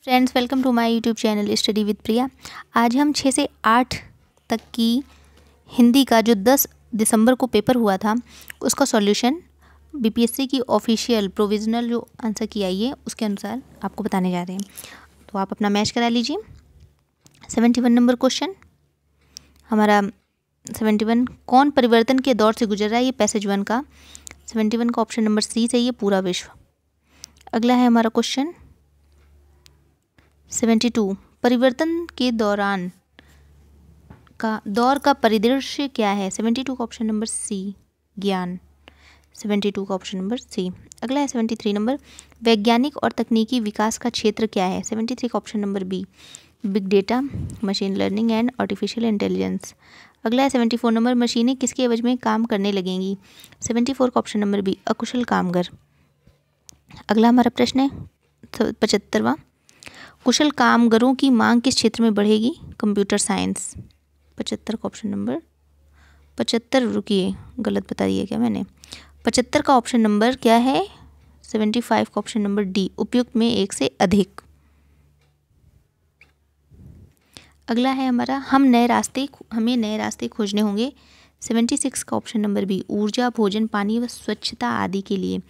Friends, welcome to my YouTube channel study with Priya. आज हम 6 से 8 तक की हिंदी का जो 10 दिसंबर को पेपर हुआ था उसका सॉल्यूशन बीपीएससी की ऑफिशियल प्रोविजनल जो आंसर की आई है उसके अनुसार आपको बताने जा रहे हैं। तो आप अपना मैच करा लीजिए। 71 नंबर क्वेश्चन हमारा 71, कौन परिवर्तन के दौर से गुजर रहा है? ये पैसेज 1 का 71 का ऑप्शन नंबर सी चाहिए, पूरा विश्व। अगला है हमारा क्वेश्चन 72, परिवर्तन के दौरान का दौर का परिदृश्य क्या है? 72 का ऑप्शन नंबर सी, ज्ञान। 72 का ऑप्शन नंबर सी। अगला है 73 नंबर, वैज्ञानिक और तकनीकी विकास का क्षेत्र क्या है? 73 का option number B, big data, machine learning and artificial intelligence. अगला है 74 नंबर, मशीनें किसके एवज में काम करने लगेंगी? 74 का ऑप्शन नंबर बी, अकुशल कामगार। अगला हमारा प्रश्न है 75वां, कुशल कामगारों की मांग किस क्षेत्र में बढ़ेगी? Computer science. 75 का ऑप्शन नंबर 75, रुकिए गलत बता दिया क्या मैंने? 75 का ऑप्शन नंबर क्या है? 75 का ऑप्शन नंबर डी, उपयुक्त में एक से अधिक। अगला है हमारा हमें नए रास्ते खोजने होंगे। 76 का ऑप्शन नंबर बी, ऊर्जा, भोजन, पानी व स्वच्छता आदि के लिए।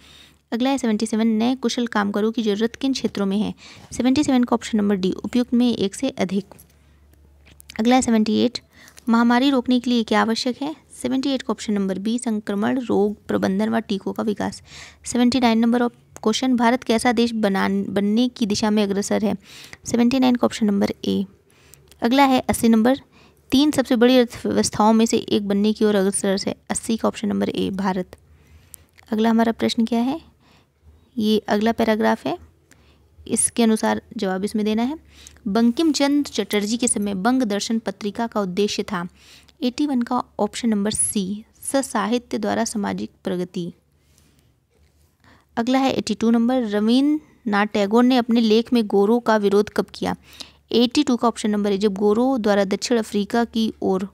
अगला है 77, नए कुशल कामगारों की जरूरत किन क्षेत्रों में है? 77 का ऑप्शन नंबर डी, उपयुक्त में एक से अधिक। अगला है 78, महामारी रोकने के लिए क्या आवश्यक है? 78 का ऑप्शन नंबर बी, संक्रमण, रोग प्रबंधन व टीकों का विकास। 79 नंबर ऑफ क्वेश्चन, भारत कैसा देश बनने की दिशा में अग्रसर है? 79 का ऑप्शन नंबर ए। अगला है 80 नंबर, 3 सबसे बड़ी अर्थव्यवस्थाओं में से एक बनने की ओर अग्रसर है। 80 का ऑप्शन नंबर ए, भारत। अगला हमारा प्रश्न क्या है? ये अगला पैराग्राफ है, इसके अनुसार जवाब इसमें देना है। बंकिम चंद्र चटर्जी के समय बंग दर्शन पत्रिका का उद्देश्य था। 81 का ऑप्शन नंबर सी, साहित्य द्वारा सामाजिक प्रगति। अगला है 82 नंबर, रवीन्द्रनाथ टैगोर ने अपने लेख में गोरों का विरोध कब किया? 82 का ऑप्शन नंबर है, जब गोरों द्वारा दक्षिण अफ्रीका की ओर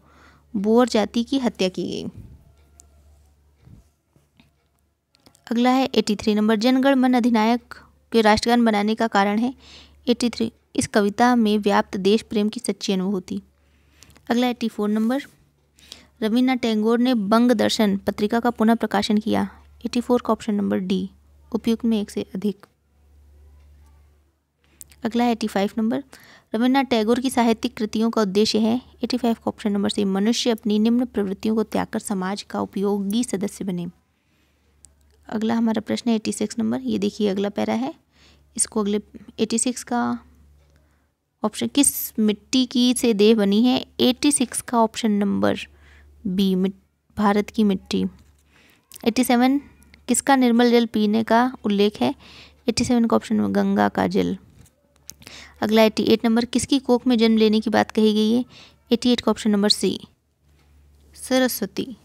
बोअर जाति की हत्या की गई। अगला है 83 नंबर, जनगण मन अधिनायक के राष्ट्रगान बनाने का कारण है? 83, इस कविता में व्याप्त देश प्रेम की सच्ची अनुभूति। अगला 84 नंबर, रवीन्द्रनाथ टैगोर ने बंग दर्शन पत्रिका का पुनः प्रकाशन किया। 84 का ऑप्शन नंबर डी, उपयुक्त में एक से अधिक। अगला है 85 नंबर, रवीन्द्रनाथ टैगोर की साहित्यिक कृतियों का उद्देश्य है? 85 का ऑप्शन नंबर सी, मनुष्य अपनी निम्न प्रवृत्तियों को त्याग कर समाज का उपयोगी सदस्य बने। अगला हमारा प्रश्न है 86 नंबर, ये देखिए अगला पैरा है, इसको अगले 86 का ऑप्शन, किस मिट्टी की से देह बनी है? 86 का ऑप्शन नंबर बी, भारत की मिट्टी। 87, किसका निर्मल जल पीने का उल्लेख है? 87 का ऑप्शन नंबर गंगा का जल। अगला 88 नंबर, किसकी कोख में जन्म लेने की बात कही गई है? 88 का ऑप्शन नंबर सी, सरस्वती।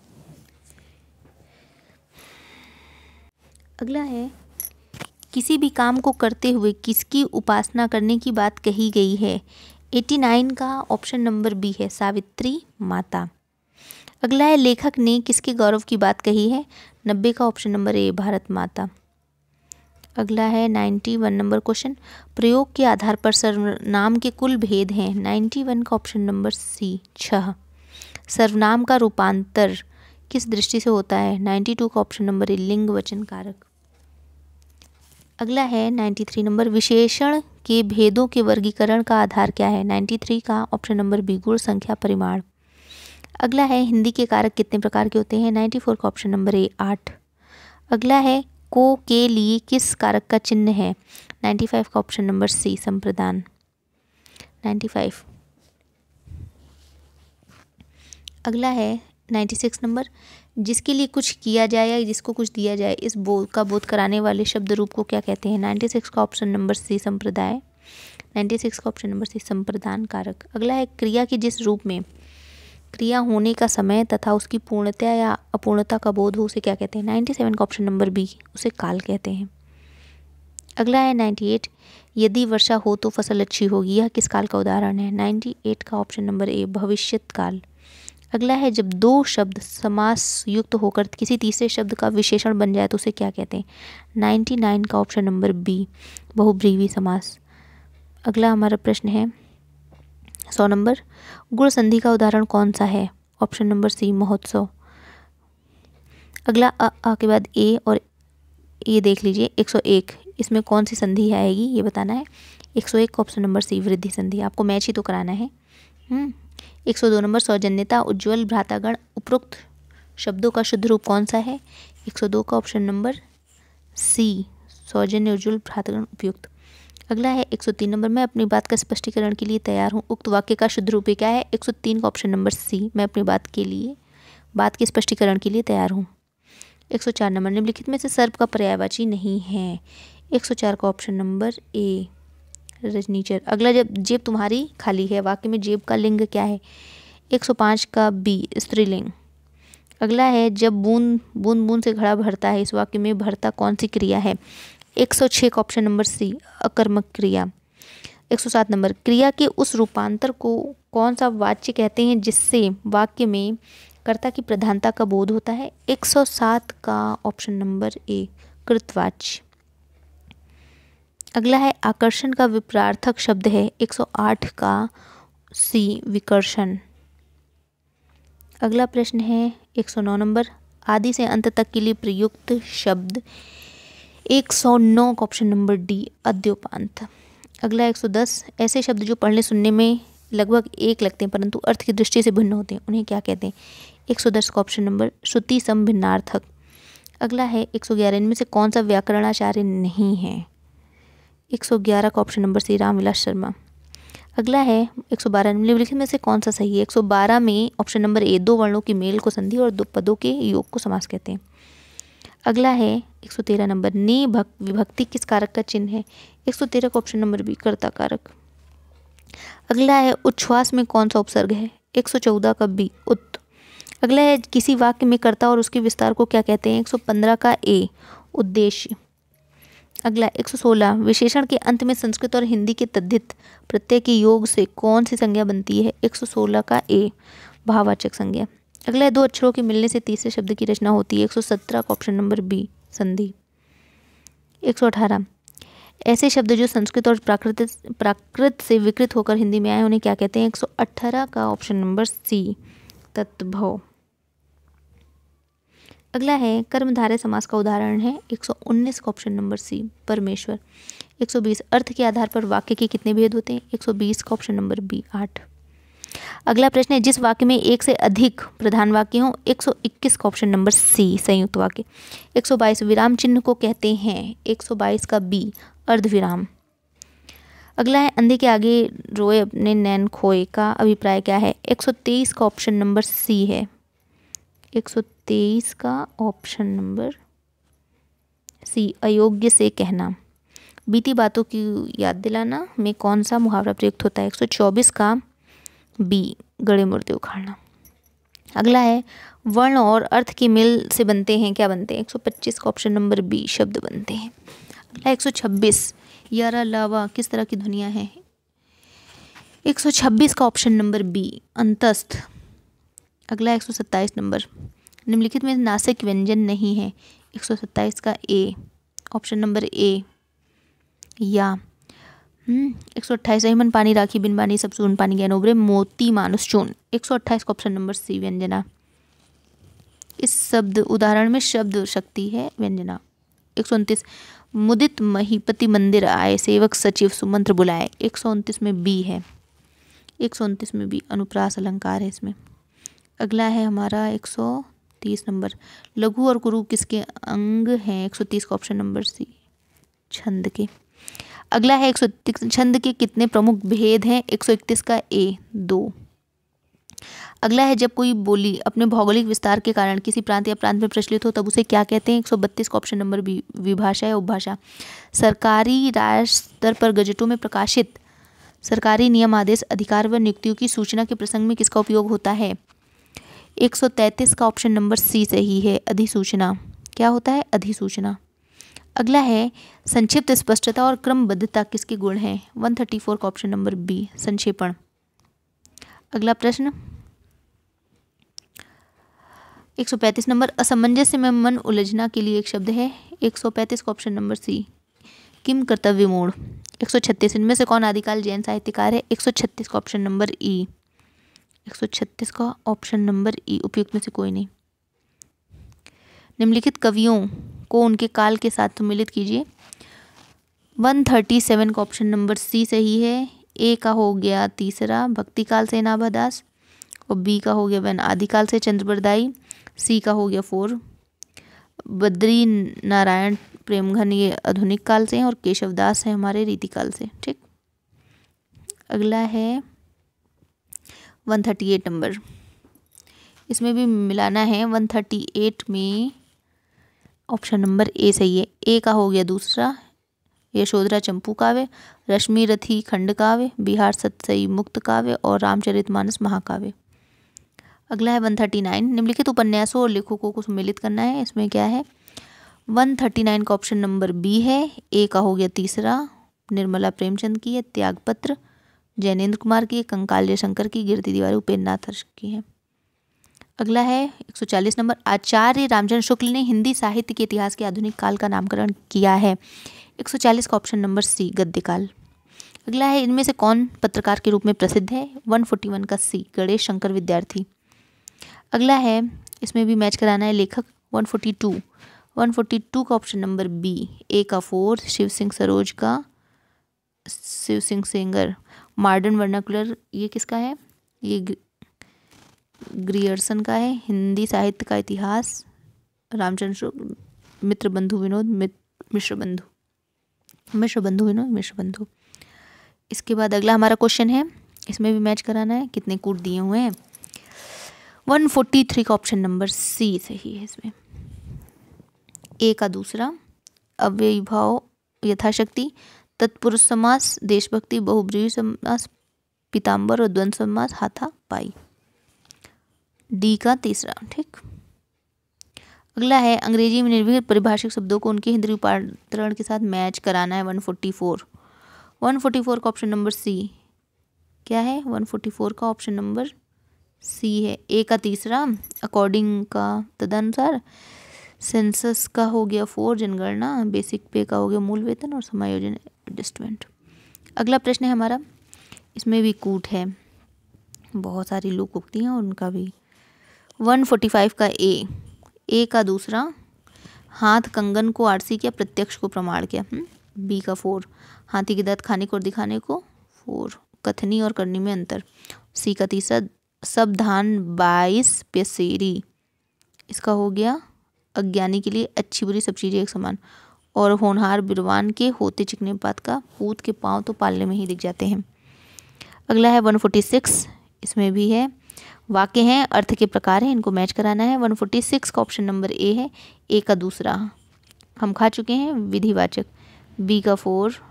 अगला है, किसी भी काम को करते हुए किसकी उपासना करने की बात कही गई है? 89 का ऑप्शन नंबर बी है, सावित्री माता। अगला है, लेखक ने किसके गौरव की बात कही है? 90 का ऑप्शन नंबर ए, भारत माता। अगला है 91 नंबर क्वेश्चन, प्रयोग के आधार पर सर्वनाम के कुल भेद हैं? 91 का ऑप्शन नंबर सी, 6। सर्वनाम का रूपांतर किस दृष्टि से होता है? 92 का ऑप्शन नंबर ए, लिंग वचन कारक। अगला है 93 नंबर, विशेषण के भेदों के वर्गीकरण का आधार क्या है? 93 का ऑप्शन नंबर बी, गुण, संख्या, परिमाण। अगला है, हिंदी के कारक कितने प्रकार के होते हैं? 94 का ऑप्शन नंबर ए, 8। अगला है, को के लिए किस कारक का चिन्ह है? 95 का ऑप्शन नंबर सी, संप्रदान। 95। अगला है 96 नंबर, जिसके लिए कुछ किया जाए या जिसको कुछ दिया जाए, इस बोध का बोध कराने वाले शब्द रूप को क्या कहते हैं? 96 का ऑप्शन नंबर सी, संप्रदाय। 96 का ऑप्शन नंबर सी, संप्रदान कारक। अगला है, क्रिया के जिस रूप में क्रिया होने का समय तथा उसकी पूर्णता या अपूर्णता का बोध हो उसे क्या कहते हैं? 97 का ऑप्शन नंबर बी, उसे काल कहते हैं। अगला है 98, यदि वर्षा हो तो फसल अच्छी होगी, यह किस काल का उदाहरण है? 98 का ऑप्शन नंबर ए, भविष्यत काल। अगला है, जब दो शब्द समास युक्त होकर किसी तीसरे शब्द का विशेषण बन जाए तो उसे क्या कहते हैं? 99 का ऑप्शन नंबर बी, बहुब्रीहि समास। अगला हमारा प्रश्न है 100 नंबर, गुण संधि का उदाहरण कौन सा है? ऑप्शन नंबर सी महोत्सव। अगला आ के बाद ए और ये देख लीजिए 101, इसमें कौन सी संधि आएगी ये बताना है। 101 ऑप्शन नंबर सी वृद्धि संधि, आपको मैच ही तो कराना है। 102 नंबर, सौजन्यता उज्ज्वल भ्रातागण उपरोक्त शब्दों का शुद्ध रूप कौन सा है? 102 का ऑप्शन नंबर सी सौजन्य उज्ज्वल भ्रातागण उपयुक्त। अगला है 103 नंबर, मैं अपनी बात का स्पष्टीकरण के लिए तैयार हूँ, उक्त वाक्य का शुद्ध रूप क्या है? 103 का ऑप्शन नंबर सी मैं अपनी बात के स्पष्टीकरण के लिए तैयार हूँ। 104 नंबर, निम्नलिखित में से सर्प का पर्यायवाची नहीं है। 104 का ऑप्शन नंबर ए रजनीचर। अगला, जब जेब तुम्हारी खाली है, वाक्य में जेब का लिंग क्या है? 105 का बी स्त्रीलिंग। अगला है जब बूंद बूंद बूंद से घड़ा भरता है, इस वाक्य में भरता कौन सी क्रिया है? 106 का ऑप्शन नंबर सी अकर्मक क्रिया। 107 नंबर, क्रिया के उस रूपांतर को कौन सा वाच्य कहते हैं जिससे वाक्य में कर्ता की प्रधानता का बोध होता है? 107 का ऑप्शन नंबर ए कृतवाच्य। अगला है आकर्षण का विपरार्थक शब्द है, 108 का सी विकर्षण। अगला प्रश्न है 109 नंबर, आदि से अंत तक के लिए प्रयुक्त शब्द, 109 का ऑप्शन नंबर डी अद्योपांत। अगला 110, ऐसे शब्द जो पढ़ने सुनने में लगभग एक लगते हैं परंतु अर्थ की दृष्टि से भिन्न होते हैं, उन्हें क्या कहते हैं? 110 का ऑप्शन नंबर श्रुति समभिन्नार्थक। अगला है 111, इनमें से कौन सा व्याकरणाचार्य नहीं है? 111 का option number C Ramvilas Sharma. अगला है 112, निम्नलिखित में से कौन सा सही है? 112 में ऑप्शन नंबर ए दो वर्णों की मेल को संधि और दो पदों के योग को समास कहते हैं। अगला है 113 नंबर, ने विभक्ति किस कारक का चिन्ह है? 113 का ऑप्शन नंबर बी कर्ता कारक। अगला है उच्छ्वास में कौन सा उपसर्ग है? 114 का बी उत। अगला है किसी वाक्य में कर्ता और उसके विस्तार को क्या कहते हैं? 115 का ए उद्देश्य। अगला 116, विशेषण के अंत में संस्कृत और हिंदी के तद्धित प्रत्यय के योग से कौन सी संज्ञा बनती है? 116 का ए भाववाचक संज्ञा। अगला है दो अक्षरों के मिलने से तीसरे शब्द की रचना होती है, 117 का ऑप्शन नंबर बी संधि। 118, ऐसे शब्द जो संस्कृत और प्राकृत से विकृत होकर हिंदी में आए उन्हें क्या कहते हैं? 118 का ऑप्शन नंबर सी तत्भव। अगला है कर्मधारय समास का उदाहरण है, 119 का ऑप्शन नंबर सी परमेश्वर। 120, अर्थ के आधार पर वाक्य के कितने भेद होते हैं? 120 का ऑप्शन नंबर बी 8। अगला प्रश्न है जिस वाक्य में एक से अधिक प्रधान वाक्य हों, 121 का ऑप्शन नंबर सी संयुक्त वाक्य। 122, विराम चिन्ह को कहते हैं, 122 का बी अर्धविराम। अगला है अंधे के आगे रोए अपने नैन खोए का अभिप्राय क्या है? 123 का ऑप्शन नंबर सी है, 123 का ऑप्शन नंबर सी अयोग्य से कहना। बीती बातों की याद दिलाना में कौन सा मुहावरा प्रयुक्त होता है? 124 का बी गड़े मुर्दे उखाड़ना। अगला है वर्ण और अर्थ की मेल से बनते हैं, क्या बनते हैं? 125 का ऑप्शन नंबर बी शब्द बनते हैं। अगला 126, यारा लावा किस तरह की ध्वनियाँ हैं? 126 का ऑप्शन नंबर बी अंतस्थ। अगला 127 नंबर, निम्नलिखित में नासिक व्यंजन नहीं है, 127 का ए ऑप्शन नंबर ए या। 128, अहिमन पानी राखी बिन बानी सब सून पानी ज्ञान उबरे मोती मानुष चून, 128 का ऑप्शन नंबर सी व्यंजना। इस शब्द उदाहरण में शब्द शक्ति है व्यंजना। 129, मुदित महीपति मंदिर आए सेवक सचिव सुमंत्र बुलाए, 129 में बी है, 129 में बी अनुप्रास अलंकार है इसमें। अगला है हमारा 130 नंबर, लघु और गुरु किसके अंग हैं? 130 का ऑप्शन नंबर सी छंद के। अगला है 131, छंद के कितने प्रमुख भेद हैं? 131 का ए 2। अगला है जब कोई बोली अपने भौगोलिक विस्तार के कारण किसी प्रांत या प्रांत में प्रचलित हो तब उसे क्या कहते हैं? 132 का ऑप्शन नंबर बी विभाषा या उपभाषा। सरकारी राष्ट्र स्तर पर गजटों में प्रकाशित सरकारी नियम आदेश अधिकार व नियुक्तियों की सूचना के प्रसंग में किसका उपयोग होता है? 133 का ऑप्शन नंबर सी सही है अधिसूचना। क्या होता है? अधिसूचना। अगला है संक्षिप्त स्पष्टता और क्रमबद्धता किसके गुण हैं? 134 का ऑप्शन नंबर बी संक्षेपण। अगला प्रश्न 135 नंबर, असमंजस्य में मन उलझना के लिए एक शब्द है, 135 का ऑप्शन नंबर सी किम कर्तव्य मूढ़। 136 इनमें से कौन आदिकाल जैन साहित्यकार है? 136 का ऑप्शन नंबर ई। 136 का ऑप्शन नंबर ई, उपयुक्त में से कोई नहीं। निम्नलिखित कवियों को उनके काल के साथ सम्मिलित कीजिए। 137 का ऑप्शन नंबर सी सही है। ए का हो गया तीसरा भक्ति काल से नाभा दास, और बी का हो गया वन आदिकाल से चंद्र बरदाई, सी का हो गया 4 बद्री नारायण प्रेमघन, ये आधुनिक काल से हैं, और केशव दास है हमारे रीतिकाल से। ठीक, अगला है 138 नंबर, इसमें भी मिलाना है। 138 में ऑप्शन नंबर ए सही है। ए का हो गया दूसरा यशोधरा चंपू काव्य, रश्मि रथी खंड काव्य, बिहार सतसई मुक्त काव्य, और रामचरितमानस महाकाव्य। अगला है 139, निम्नलिखित उपन्यासों और लेखकों को सम्मिलित करना है। इसमें क्या है? 139 का ऑप्शन नंबर बी है। ए का हो गया तीसरा निर्मला प्रेमचंद की है त्यागपत्र, जैनेन्द्र कुमार की है कंकाल जयशंकर की, गिरती दीवारें उपेन्द्र नाथ हर्ष की है। अगला है 140 नंबर, आचार्य रामचंद्र शुक्ल ने हिंदी साहित्य के इतिहास के आधुनिक काल का नामकरण किया है। 140 का ऑप्शन नंबर सी गद्यकाल। अगला है इनमें से कौन पत्रकार के रूप में प्रसिद्ध है? 141 का सी गणेश शंकर विद्यार्थी। अगला है इसमें भी मैच कराना है लेखक। 142 का ऑप्शन नंबर बी। ए का 4 शिव सिंह सरोज का शिव सिंह सेंगर। मॉडर्न वर्नाकुलर ये किसका है? ये ग्रियर्सन का है। हिंदी साहित्य का इतिहास रामचंद्र शुक्ल। मित्र बंधु विनोद मिश्र बंधु। इसके बाद अगला हमारा क्वेश्चन है, इसमें भी मैच कराना है। कितने कूट दिए हुए हैं? 143 का ऑप्शन नंबर सी सही है। इसमें ए का दूसरा अव्ययीभाव यथाशक्ति, तत्पुरुष समास, देशभक्ति, बहुब्रीहि समास, पीताम्बर और द्वंद्व समास हाथापाई। डी का तीसरा। ठीक, अगला है अंग्रेजी में निर्भीक परिभाषिक शब्दों को उनके हिंदी रूपांतरण के साथ मैच कराना है। 144 का ऑप्शन नंबर सी क्या है? 144 का ऑप्शन नंबर सी है। ए का तीसरा अकॉर्डिंग का तदनुसार, सेंसस का हो गया 4 जनगणना, बेसिक पे का हो गया मूल वेतन, और समायोजन एडजस्टमेंट। अगला प्रश्न है हमारा, इसमें भी कूट है, बहुत सारी लोक उक्ति हैं और उनका भी। 145 का ए का दूसरा हाथ कंगन को आरसी किया, प्रत्यक्ष को प्रमाण किया। बी का 4 हाथी के दांत खाने को और दिखाने को, 4 कथनी और करनी में अंतर। सी का तीसरा सब धान 22 पेसेरी, इसका हो गया अज्ञानी के लिए अच्छी बुरी सब चीज़ें एक समान। और होनहार बिरवान के होते चिकने पात का, पूत के पाँव तो पालने में ही दिख जाते हैं। अगला है 146, इसमें भी है वाक्य हैं, अर्थ के प्रकार हैं, इनको मैच कराना है। 146 का ऑप्शन नंबर ए है। ए का दूसरा हम खा चुके हैं, विधिवाचक। बी का 4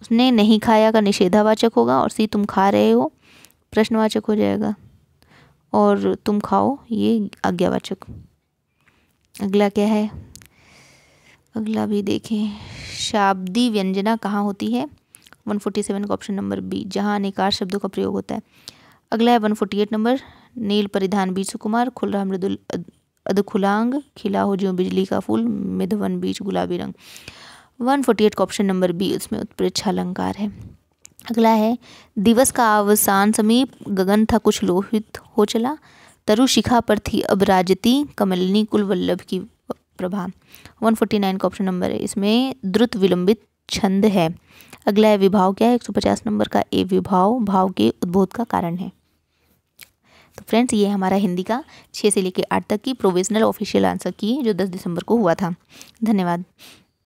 उसने नहीं खाया का निषेधावाचक होगा, और सी तुम खा रहे हो प्रश्नवाचक हो जाएगा, और तुम खाओ ये आज्ञावाचक। अगला क्या है? अगला भी देखें, शाब्दी व्यंजना कहाँ होती है? 147 का ऑप्शन नंबर बी, जहाँ अनेकार शब्दों का प्रयोग होता है। अगला है 148 नंबर, नील परिधान बीज सुकुमार, खुल रहा मृदुल अधखुलांग, खिला हो ज्यों बिजली का फूल, मिधवन बीज गुलाबी रंग। 148 का ऑप्शन नंबर बी, उसमें उत्प्रेक्षा अलंकार है। अगला है दिवस का अवसान समीप, गगन था कुछ लोहित हो चला, तरु शिखा पर थी अब राजती, कमलिनी कुल वल्लभ की प्रभा। 149 का ऑप्शन नंबर है, इसमें द्रुत विलंबित छंद है। अगला है विभाव क्या है? 150 नंबर का ए विभाव भाव के उद्बोध का कारण है। तो फ्रेंड्स, ये हमारा हिंदी का 6 से लेकर 8 तक की प्रोविजनल ऑफिशियल आंसर की, जो 10 दिसंबर को हुआ था। धन्यवाद।